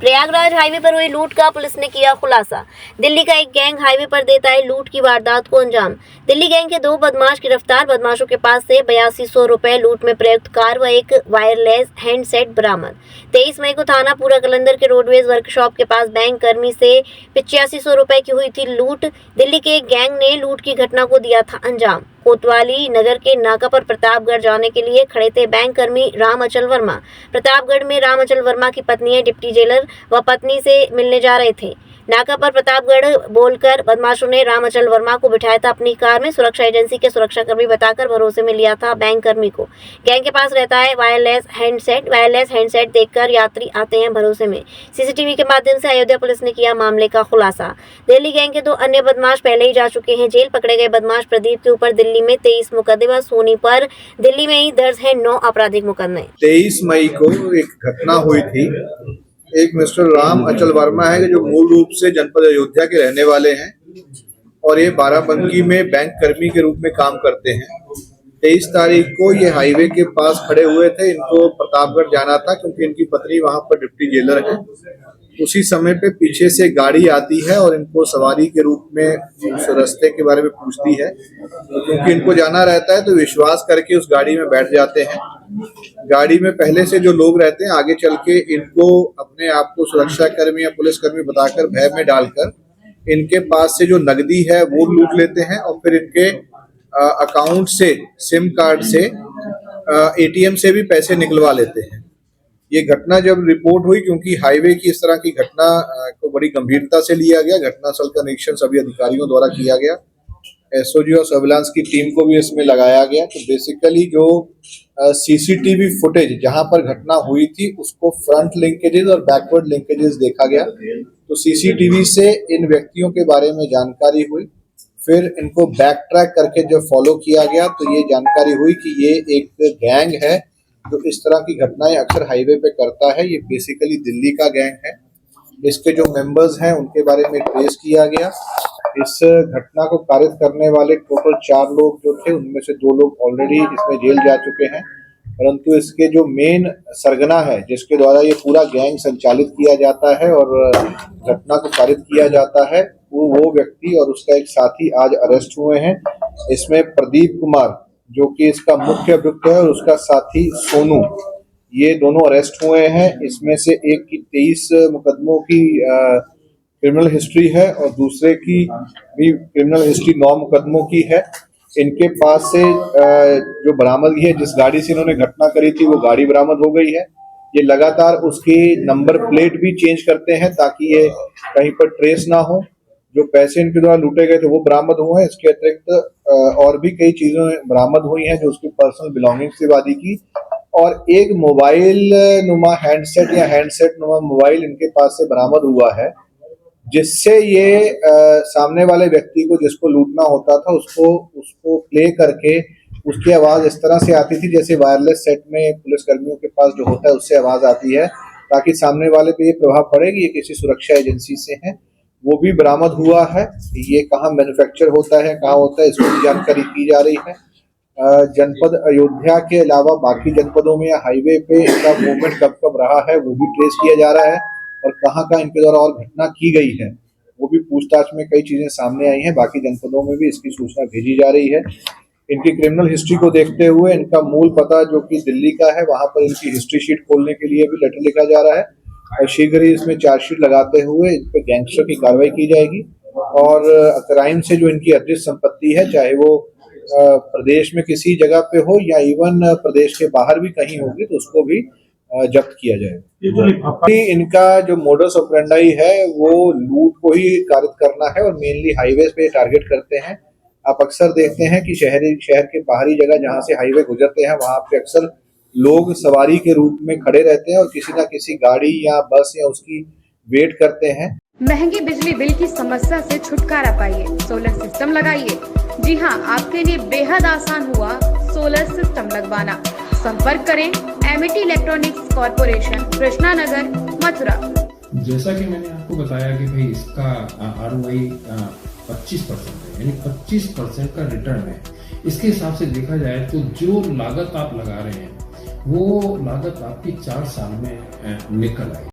Prayagraj highway पर हुई लूट का पुलिस ने किया खुलासा। दिल्ली का एक गैंग हाईवे पर देता है लूट की वारदात को अंजाम। दिल्ली गैंग के 2 बदमाश गिरफ्तार। बदमाशों के पास से 8200 रुपए लूट में प्रयुक्त कार व एक वायरलेस हैंडसेट बरामद। 23 मई को थाना पूरा कलंदर के रोडवेज वर्कशॉप के पास बैंक कर्मी से 8500 रुपए की हुई थी लूट। दिल्ली के एक गैंग ने लूट की घटना को दिया था अंजाम। कोतवाली नगर के नाका पर प्रतापगढ़ जाने के लिए खड़े थे बैंक कर्मी राम अचल वर्मा। प्रतापगढ़ में राम अचल वर्मा की पत्नी है डिप्टी जेलर व पत्नी से मिलने जा रहे थे। नाका पर प्रतापगढ़ बोलकर बदमाशों ने राम अचल वर्मा को बिठाया था अपनी कार में। सुरक्षा एजेंसी के सुरक्षाकर्मी बताकर भरोसे में लिया था बैंक कर्मी को। गैंग के पास रहता है वायरलेस हैंडसेट देखकर यात्री आते हैं भरोसे में। सीसीटीवी के माध्यम से अयोध्या पुलिस ने किया मामले का खुलासा। दिल्ली गैंग के 2 अन्य बदमाश पहले ही जा चुके हैं जेल। पकड़े गए बदमाश प्रदीप के ऊपर दिल्ली में 23 मुकदमे, सोनी पर दिल्ली में ही दर्ज है 9 आपराधिक मुकदमे। 23 मई को एक घटना हुई थी। एक मिस्टर राम अचल वर्मा है जो मूल रूप से जनपद अयोध्या के रहने वाले हैं और ये बाराबंकी में बैंक कर्मी के रूप में काम करते हैं। 23 तारीख को ये हाईवे के पास खड़े हुए थे। इनको प्रतापगढ़ जाना था क्योंकि इनकी पत्नी वहां पर डिप्टी जेलर है। उसी समय पे पीछे से गाड़ी आती है और इनको सवारी के रूप में उस रास्ते के बारे में पूछती है। तो क्योंकि इनको जाना रहता है तो विश्वास करके उस गाड़ी में बैठ जाते हैं। गाड़ी में पहले से जो लोग रहते हैं आगे चल के इनको अपने आप को सुरक्षा कर्मी या पुलिस कर्मी बताकर भय में डालकर इनके पास से जो नकदी है वो लूट लेते हैं और फिर इनके अकाउंट से, सिम कार्ड से, एटीएम से भी पैसे निकलवा लेते हैं। ये घटना जब रिपोर्ट हुई, क्योंकि हाईवे की इस तरह की घटना को बड़ी गंभीरता से लिया गया, घटनास्थल का निरीक्षण सभी अधिकारियों द्वारा किया गया। एसओजी और सर्विलांस की टीम को भी इसमें लगाया गया। तो बेसिकली जो सीसीटीवी फुटेज जहां पर घटना हुई थी उसको फ्रंट लिंकेजेस और बैकवर्ड लिंकेजेस देखा गया। तो सीसीटीवी से इन व्यक्तियों के बारे में जानकारी हुई। फिर इनको बैक ट्रैक करके जब फॉलो किया गया तो ये जानकारी हुई कि ये एक गैंग है जो इस तरह की घटनाएं अक्सर हाईवे पे करता है। ये बेसिकली दिल्ली का गैंग है। इसके जो मेंबर्स हैं उनके बारे में ट्रेस किया गया। इस घटना को कारित करने वाले टोटल 4 लोग जो थे उनमें से 2 लोग ऑलरेडी इसमें जेल जा चुके हैं, परंतु इसके जो मेन सरगना है जिसके द्वारा ये पूरा गैंग संचालित किया जाता है और घटना को कारित किया जाता है वो व्यक्ति और उसका एक साथी आज अरेस्ट हुए हैं। इसमें प्रदीप कुमार जो कि इसका मुख्य अभियुक्त है और उसका साथी सोनू, ये दोनों अरेस्ट हुए हैं। इसमें से एक की 23 मुकदमों की क्रिमिनल हिस्ट्री है और दूसरे की भी क्रिमिनल हिस्ट्री 9 मुकदमों की है। इनके पास से जो बरामदगी है, जिस गाड़ी से इन्होंने घटना करी थी वो गाड़ी बरामद हो गई है। ये लगातार उसकी नंबर प्लेट भी चेंज करते हैं ताकि ये कहीं पर ट्रेस ना हो। जो पैसे इनके द्वारा लूटे गए थे वो बरामद हुए हैं। इसके अतिरिक्त और भी कई चीजें बरामद हुई हैं जो उसकी पर्सनल बिलोंगिंग्स थी वादी की, और एक मोबाइल नुमा हैंडसेट या हैंडसेट नुमा मोबाइल इनके पास से बरामद हुआ है, जिससे ये सामने वाले व्यक्ति को जिसको लूटना होता था उसको प्ले करके उसकी आवाज इस तरह से आती थी जैसे वायरलेस सेट में पुलिस कर्मियों के पास जो होता है उससे आवाज आती है, ताकि सामने वाले पे ये प्रभाव पड़े कि ये किसी सुरक्षा एजेंसी से है। वो भी बरामद हुआ है। ये कहाँ मैन्युफैक्चर होता है, कहाँ होता है, इसकी भी जानकारी की जा रही है। जनपद अयोध्या के अलावा बाकी जनपदों में या हाईवे पे इसका मूवमेंट कब कब रहा है वो भी ट्रेस किया जा रहा है और कहाँ कहाँ इनके द्वारा और घटना की गई है वो भी पूछताछ में कई चीजें सामने आई हैं। बाकी जनपदों में भी इसकी सूचना भेजी जा रही है। इनकी क्रिमिनल हिस्ट्री को देखते हुए इनका मूल पता जो कि दिल्ली का है वहां पर इनकी हिस्ट्री शीट खोलने के लिए भी लेटर लिखा जा रहा है और शीघ्र ही इसमें चार्जशीट लगाते हुए इन पे गैंगस्टर की कार्रवाई की जाएगी। और क्राइम से जो इनकी अर्जित संपत्ति है, चाहे वो प्रदेश में किसी जगह पे हो या इवन प्रदेश के बाहर भी कहीं होगी, तो उसको भी जब्त किया जाएगा। इनका जो मोडस ऑपरेंडाई है वो लूट को ही कारित करना है और मेनली हाईवे पे टारगेट करते हैं। आप अक्सर देखते हैं कि शहर के बाहरी जगह जहां से हाईवे गुजरते हैं वहां पे अक्सर लोग सवारी के रूप में खड़े रहते हैं और किसी ना किसी गाड़ी या बस या उसकी वेट करते हैं। महंगी बिजली बिल की समस्या से छुटकारा पाइए, सोलर सिस्टम लगाइए। जी हां, आपके लिए बेहद आसान हुआ सोलर सिस्टम लगवाना। संपर्क करें Amity electronics corporation, Krishna Nagar, Mathura. जैसा कि मैंने आपको बताया कि भाई इसका ROI 25% है, यानी 25% का रिटर्न है। इसके हिसाब से देखा जाए तो जो लागत आप लगा रहे हैं वो लागत आपकी 4 साल में निकल आएगी।